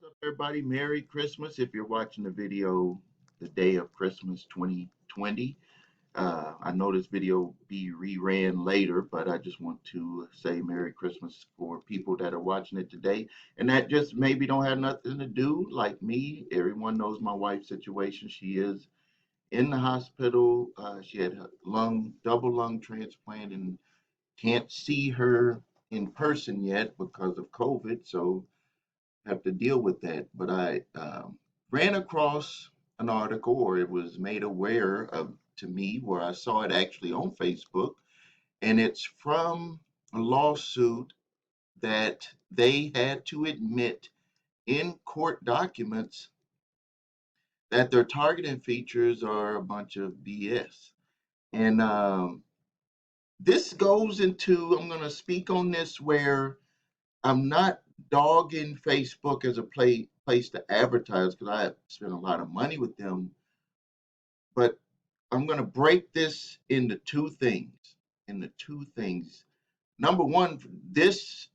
up, everybody? Merry Christmas. If you're watching the video the day of Christmas 2020, I know this video be reran later, but I just want to say Merry Christmas for people that are watching it today and that just maybe don't have nothing to do like me. Everyone knows my wife's situation. She is in the hospital. She had a double lung transplant and can't see her in person yet because of COVID. So have to deal with that. But I ran across an article, or it was made aware of to me, where I saw it actually on Facebook, and it's from a lawsuit that they had to admit in court documents that their targeting features are a bunch of BS. And this goes into, I'm going to speak on this where I'm not dogging Facebook as a place to advertise because I spent a lot of money with them, but I'm going to break this into two things. Into two things. Number one, this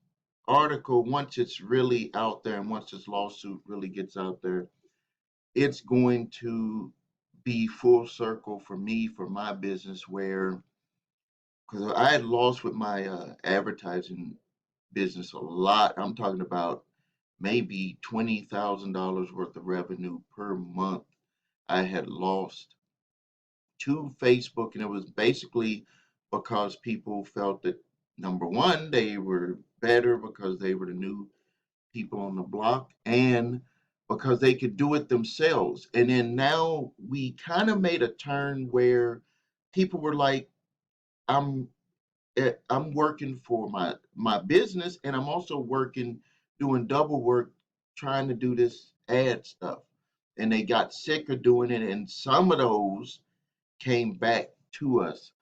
article, once it's really out there and once this lawsuit really gets out there, it's going to be full circle for me, for my business, where because I had lost with my advertising business a lot. I'm talking about maybe $20,000 worth of revenue per month I had lost to Facebook. And it was basically because people felt that number one, they were better because they were the new people on the block and because they could do it themselves. And then now we kind of made a turn where people were like, I'm I'm working for my business and I'm also working doing double work trying to do this ad stuff. And they got sick of doing it, and some of those came back to us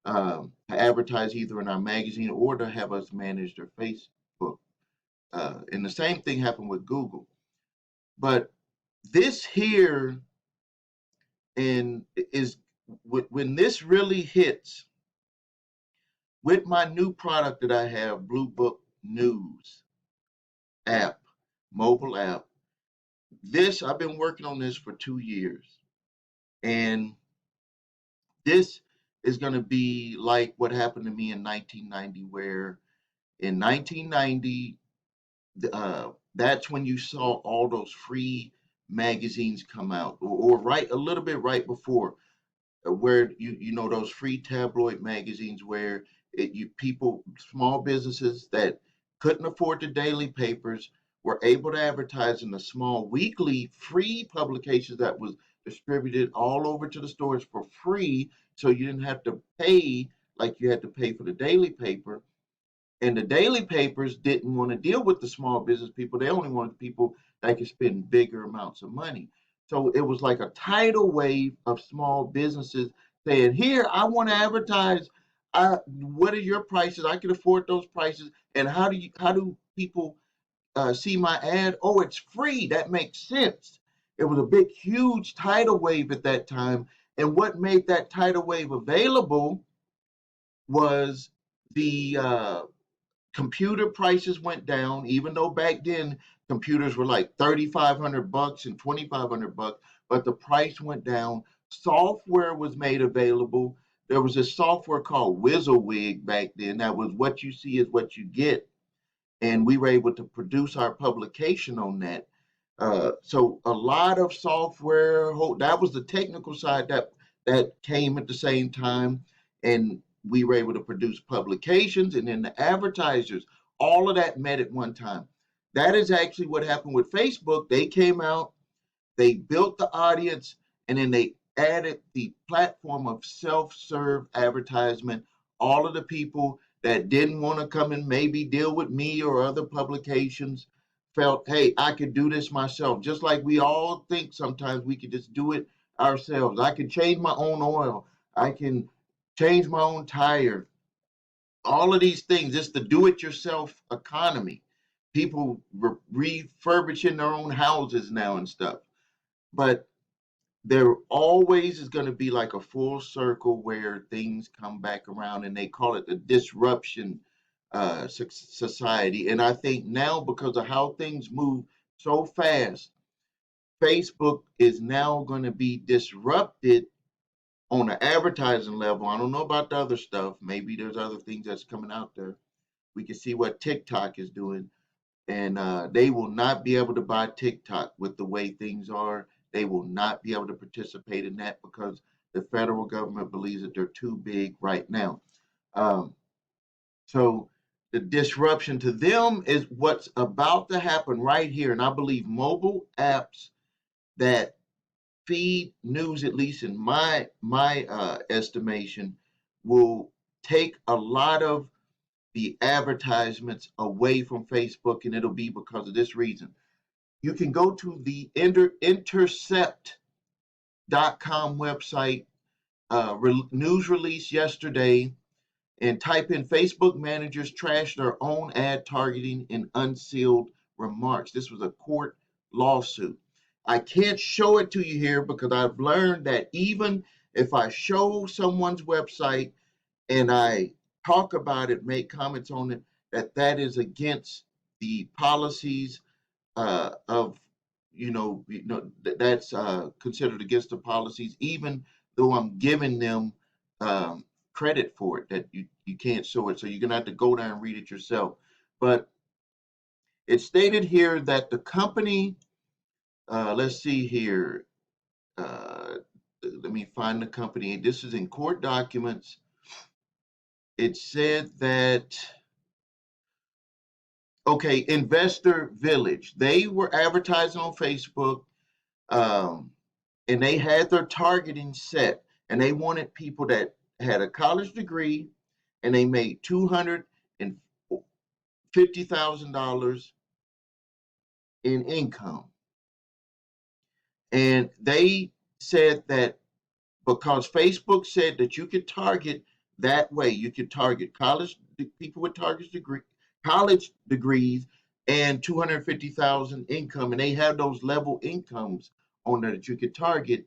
to advertise either in our magazine or to have us manage their Facebook. And the same thing happened with Google. But this here and is when this really hits with my new product that I have, Blue Book News app, mobile app. This I've been working on this for 2 years, and this is going to be like what happened to me in 1990, where in 1990, that's when you saw all those free magazines come out, or right a little bit right before, where you know those free tabloid magazines where you people small businesses that couldn't afford the daily papers were able to advertise in the small weekly free publications that was distributed all over to the stores for free, so you didn't have to pay like you had to pay for the daily paper. And the daily papers didn't want to deal with the small business people. They only wanted people that could spend bigger amounts of money. So it was like a tidal wave of small businesses saying, "Here, I want to advertise. What are your prices? I can afford those prices. And how do people see my ad? Oh, it's free. That makes sense." It was a big, huge tidal wave at that time. And what made that tidal wave available was the computer prices went down, even though back then computers were like $3,500 and $2,500, but the price went down. Software was made available. There was a software called WYSIWYG back then. That was what you see is what you get. And we were able to produce our publication on that. So a lot of software, that was the technical side that came at the same time. And we were able to produce publications and then the advertisers, all of that met at one time. That is actually what happened with Facebook. They came out, they built the audience, and then they added the platform of self-serve advertisement. All of the people that didn't want to come and maybe deal with me or other publications felt, hey, I could do this myself. Just like we all think sometimes we could just do it ourselves. I can change my own oil. I can change my own tire. All of these things, it's the do-it-yourself economy. People refurbishing their own houses now and stuff. But there always is going to be like a full circle where things come back around, and they call it the disruption society. And I think now, because of how things move so fast. Facebook is now going to be disrupted on an advertising level. I don't know about the other stuff. Maybe there's other things that's coming out there. We can see what TikTok is doing, and they will not be able to buy TikTok with the way things are. They will not be able to participate in that because the federal government believes that they're too big right now. Um, so the disruption to them is what's about to happen right here. And I believe mobile apps that feed news, at least in my estimation, will take a lot of the advertisements away from Facebook, and it'll be because of this reason. You can go to the intercept.com website, news release yesterday, and type in Facebook managers trash their own ad targeting in unsealed remarks. This was a court lawsuit. I can't show it to you here because I've learned that even if I show someone's website and I talk about it, make comments on it, that is against the policies of that's considered against the policies, even though I'm giving them um, credit for it, that you can't show it. So you're gonna have to go down and read it yourself. But it's stated here that the company, let's see here, let me find the company. This is in court documents. It said that, okay, Investor Village, they were advertising on Facebook. Um, and they had their targeting set, and they wanted people that had a college degree and they made $250,000 in income. And they said that because Facebook said that you could target that way, you could target college people with college degrees and 250,000 income, and they have those level incomes on there that you could target,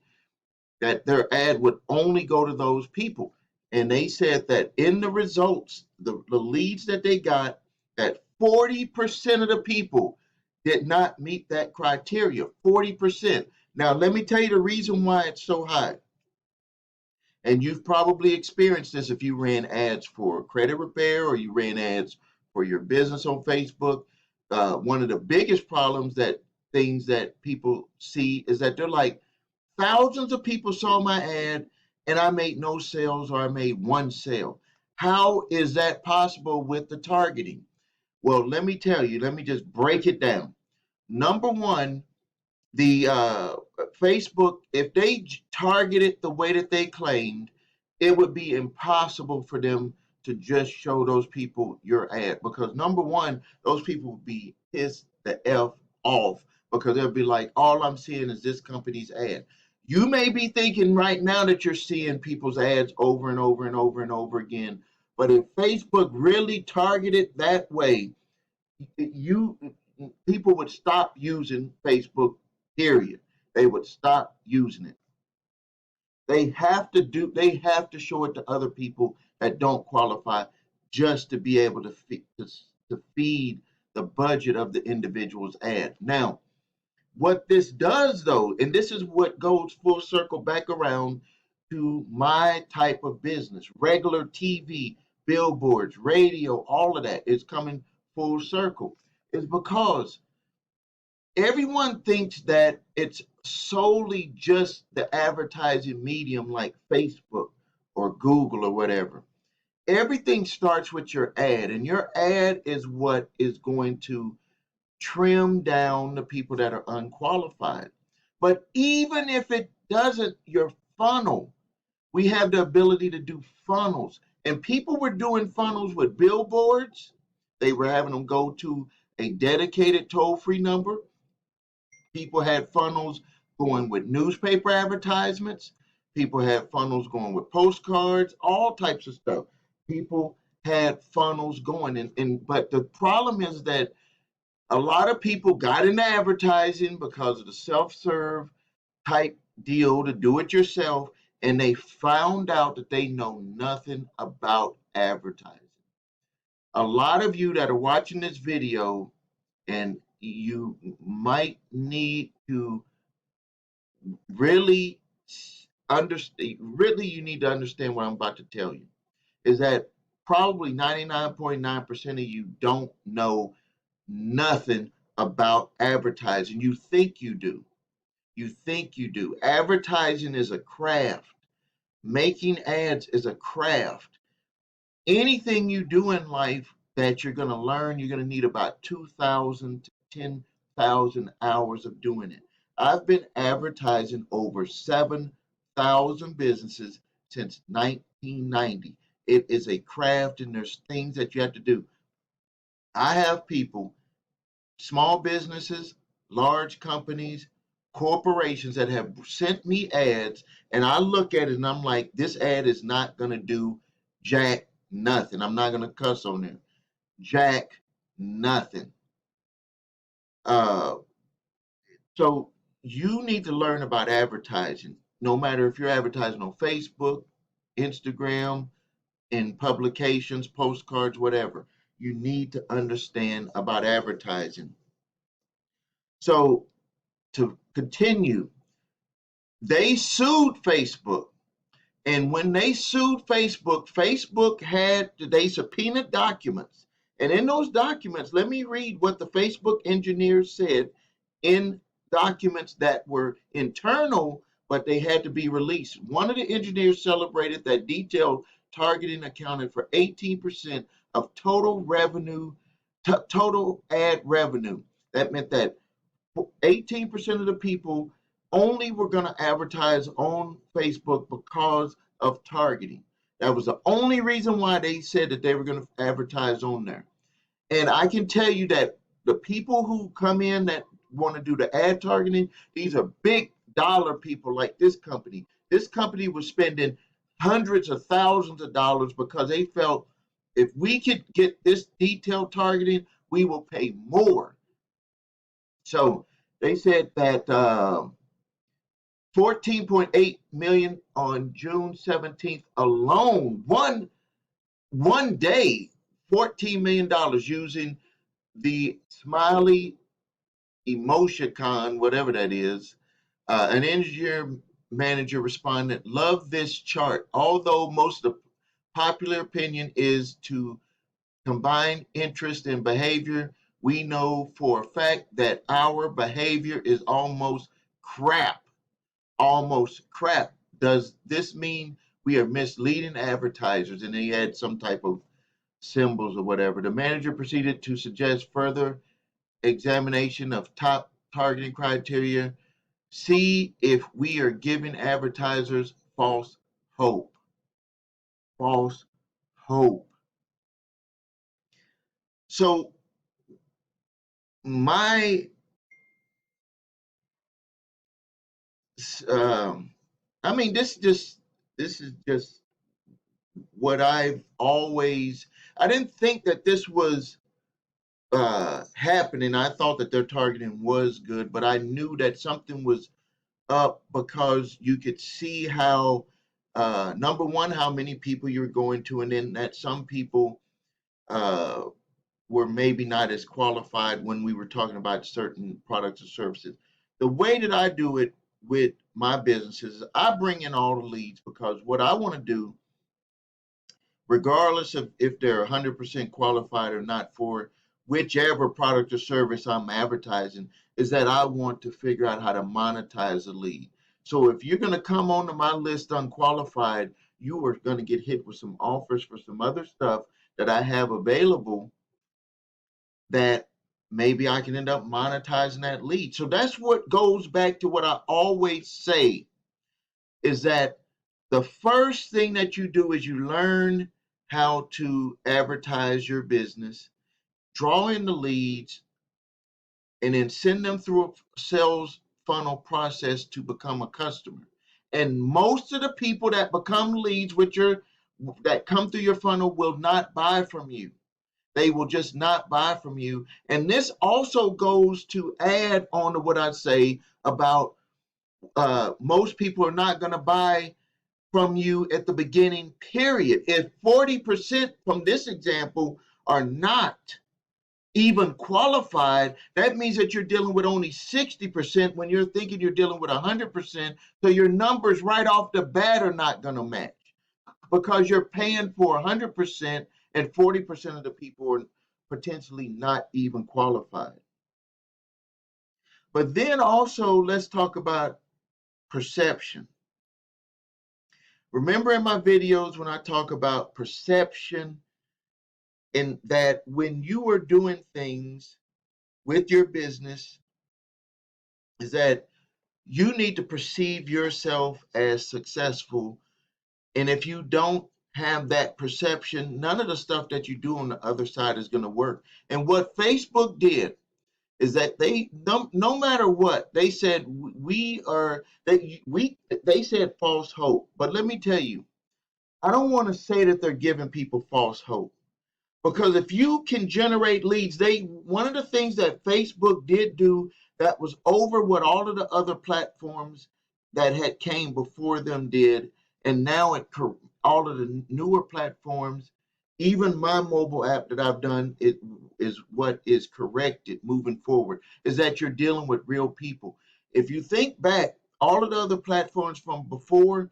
that their ad would only go to those people. And they said that in the results, the leads that they got, that 40% of the people did not meet that criteria. 40%. Now, let me tell you the reason why it's so high. And you've probably experienced this if you ran ads for credit repair or you ran ads for your business on Facebook. One of the biggest problems, that things that people see, is that they're like, thousands of people saw my ad and I made no sales, or I made one sale. How is that possible with the targeting? Well, let me tell you, let me just break it down. Number one, the Facebook, if they targeted the way that they claimed, it would be impossible for them to just show those people your ad, because number one, those people would be pissed the F off, because they'll be like, all I'm seeing is this company's ad. You may be thinking right now that you're seeing people's ads over and over and over and over again, but if Facebook really targeted that way, you people would stop using Facebook, period. They would stop using it. They have to show it to other people that don't qualify, just to be able to feed the budget of the individual's ad. Now, what this does though, and this is what goes full circle back around to my type of business, regular TV, billboards, radio, all of that is coming full circle, is because everyone thinks that it's solely just the advertising medium like Facebook or Google or whatever. Everything starts with your ad, and your ad is what is going to trim down the people that are unqualified. But even if it doesn't, your funnel, we have the ability to do funnels. And people were doing funnels with billboards. They were having them go to a dedicated toll free number. People had funnels going with newspaper advertisements. People had funnels going with postcards, all types of stuff. People had funnels going. But the problem is that a lot of people got into advertising because of the self-serve type deal, to do it yourself, and they found out that they know nothing about advertising. A lot of you that are watching this video, and you might need to really understand, really, you need to understand what I'm about to tell you is that probably 99.9% of you don't know nothing about advertising. You think you do. You think you do. Advertising is a craft. Making ads is a craft. Anything you do in life that you're going to learn, you're going to need about 2,000 to 10,000 hours of doing it. I've been advertising over 7,000 businesses since 1990. It is a craft and there's things that you have to do. I have people, small businesses, large companies, corporations that have sent me ads, and I look at it and I'm like, this ad is not going to do jack nothing. I'm not going to cuss on it. Jack nothing. Uh, so you need to learn about advertising, no matter if you're advertising on Facebook, Instagram, in publications, postcards, whatever. You need to understand about advertising. So to continue, they sued Facebook. And when they sued Facebook, Facebook had, they subpoenaed documents. And in those documents, let me read what the Facebook engineers said in documents that were internal, but they had to be released. One of the engineers celebrated that detailed targeting accounted for 18% of total revenue, total ad revenue. That meant that 18% of the people only were going to advertise on Facebook because of targeting. That was the only reason why they said that they were going to advertise on there. And I can tell you that the people who come in that want to do the ad targeting, these are big dollar people like this company. This company was spending hundreds of thousands of dollars because they felt if we could get this detailed targeting, we will pay more. So they said that 14.8 million on June 17th alone, one day, $14 million using the smiley emoticon, whatever that is. An engineer manager responded, "Love this chart. Although most of the popular opinion is to combine interest and behavior, we know for a fact that our behavior is almost crap. Almost crap. Does this mean we are misleading advertisers?" And he had some type of symbols or whatever. The manager proceeded to suggest further examination of top targeting criteria. See if we are giving advertisers false hope. False hope. So my um, I mean, this is just what I've always. I didn't think that this was happening. I thought that their targeting was good, but I knew that something was up because you could see how number one, how many people you're going to, and then that some people uh, were maybe not as qualified when we were talking about certain products or services. The way that I do it with my businesses is I bring in all the leads because what I want to do, regardless of if they're 100% qualified or not for whichever product or service I'm advertising, is that I want to figure out how to monetize a lead. So if you're going to come onto my list unqualified, you are going to get hit with some offers for some other stuff that I have available that maybe I can end up monetizing that lead. So that's what goes back to what I always say is that the first thing that you do is you learn how to advertise your business, draw in the leads, and then send them through a sales funnel process to become a customer. And most of the people that become leads with your that come through your funnel will not buy from you. They will just not buy from you. And this also goes to add on to what I say about most people are not going to buy from you at the beginning, period. If 40% from this example are not, even qualified, that means that you're dealing with only 60% when you're thinking you're dealing with 100%. So your numbers right off the bat are not going to match because you're paying for 100% and 40% of the people are potentially not even qualified. But then also, let's talk about perception. Remember in my videos when I talk about perception, and that when you are doing things with your business, is that you need to perceive yourself as successful. And if you don't have that perception, none of the stuff that you do on the other side is going to work. And what Facebook did is that they no matter what they said, they said false hope. But let me tell you, I don't want to say that they're giving people false hope. Because if you can generate leads, one of the things that Facebook did do that was over what all of the other platforms that had came before them did, and now all of the newer platforms, even my mobile app that I've done, it is what is corrected moving forward, is that you're dealing with real people. If you think back, all of the other platforms from before,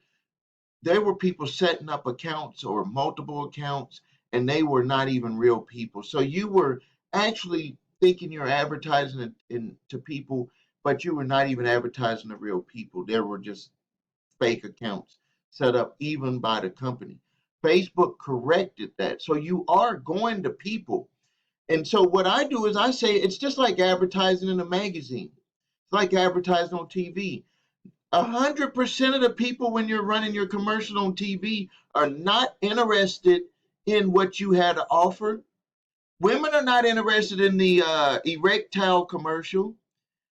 there were people setting up accounts or multiple accounts, and they were not even real people. So you were actually thinking you're advertising to people, but you were not even advertising to real people. There were just fake accounts set up even by the company. Facebook corrected that. So you are going to people. And so what I do is I say it's just like advertising in a magazine. It's like advertising on TV. 100% of the people when you're running your commercial on TV are not interested in what you had to offer. Women are not interested in the erectile commercial.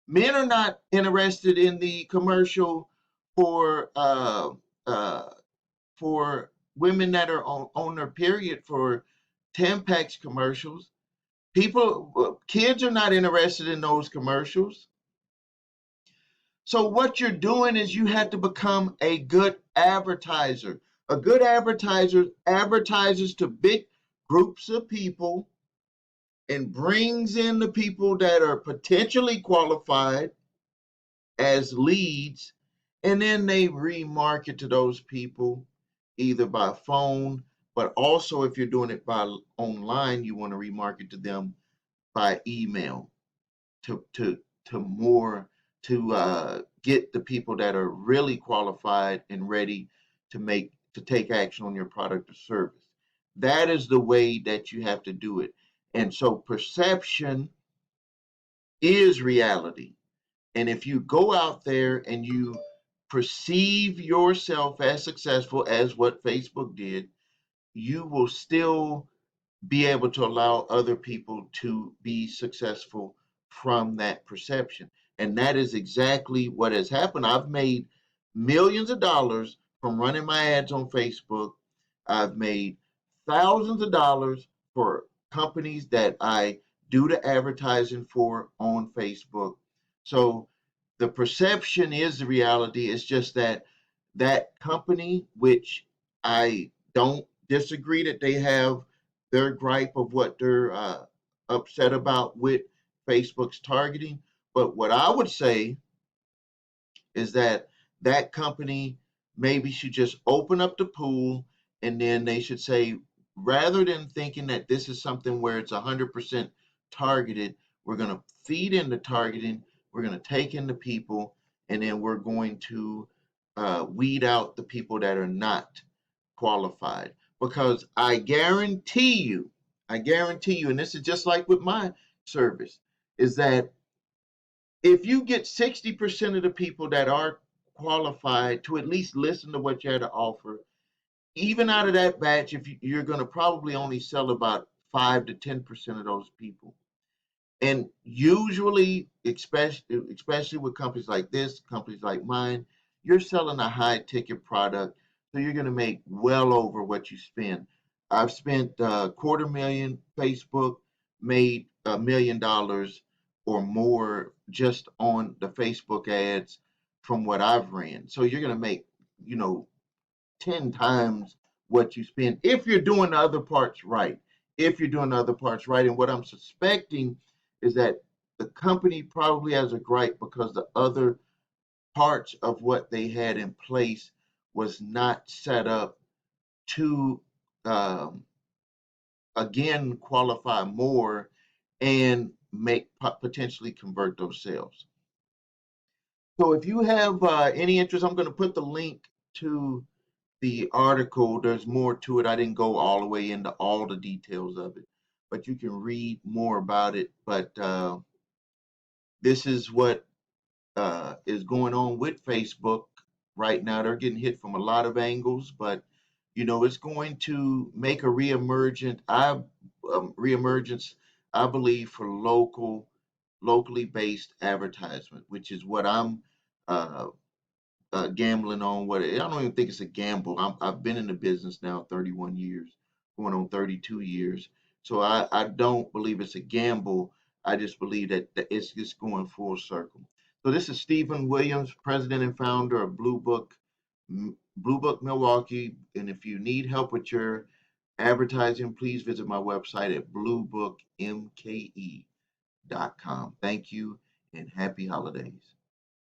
Men are not interested in the commercial for uh, uh, for women that are on their period for Tampax commercials. Kids are not interested in those commercials. So what you're doing is you have to become a good advertiser. A good advertiser advertises to big groups of people and brings in the people that are potentially qualified as leads, and then they remarket to those people either by phone, but also if you're doing it by online, you want to remarket to them by email to to to more to get the people that are really qualified and ready to take action on your product or service. That is the way that you have to do it. And so perception is reality. And if you go out there and you perceive yourself as successful as what Facebook did, you will still be able to allow other people to be successful from that perception. And that is exactly what has happened. I've made millions of dollars from running my ads on Facebook. I've made thousands of dollars for companies that I do the advertising for on Facebook. So the perception is the reality. It's just that that company, which I don't disagree that they have their gripe of what they're upset about with Facebook's targeting. But what I would say is that that company maybe should just open up the pool, and then they should say, rather than thinking that this is something where it's 100% targeted, we're going to feed in the targeting, we're going to take in the people, and then we're going to weed out the people that are not qualified. Because I guarantee you, and this is just like with my service, is that if you get 60% of the people that are qualified to at least listen to what you had to offer, even out of that batch, if you're going to probably only sell about 5 to 10% of those people. And usually, especially with companies like this, companies like mine, you're selling a high ticket product, so you're going to make well over what you spend. I've spent $250,000 Facebook, made $1 million or more just on the Facebook ads from what I've ran. So you're going to make, you know, 10 times what you spend if you're doing the other parts right. if you're doing other parts right. And what I'm suspecting is that the company probably has a gripe because the other parts of what they had in place was not set up to um, again qualify more and make potentially convert those sales. So if you have any interest, I'm going to put the link to the article. There's more to it. I didn't go all the way into all the details of it, but you can read more about it. But this is what is going on with Facebook right now. They're getting hit from a lot of angles, but it's going to make a reemergence, I believe, for locally based advertisement, which is what I'm uh, gambling on. What I don't even think it's a gamble. I've been in the business now 31 years, going on 32 years. So I don't believe it's a gamble. I just believe that it's just going full circle. So this is Stephen Williams, president and founder of Blue Book Milwaukee. And if you need help with your advertising, please visit my website at bluebookmke.com. Thank you and happy holidays.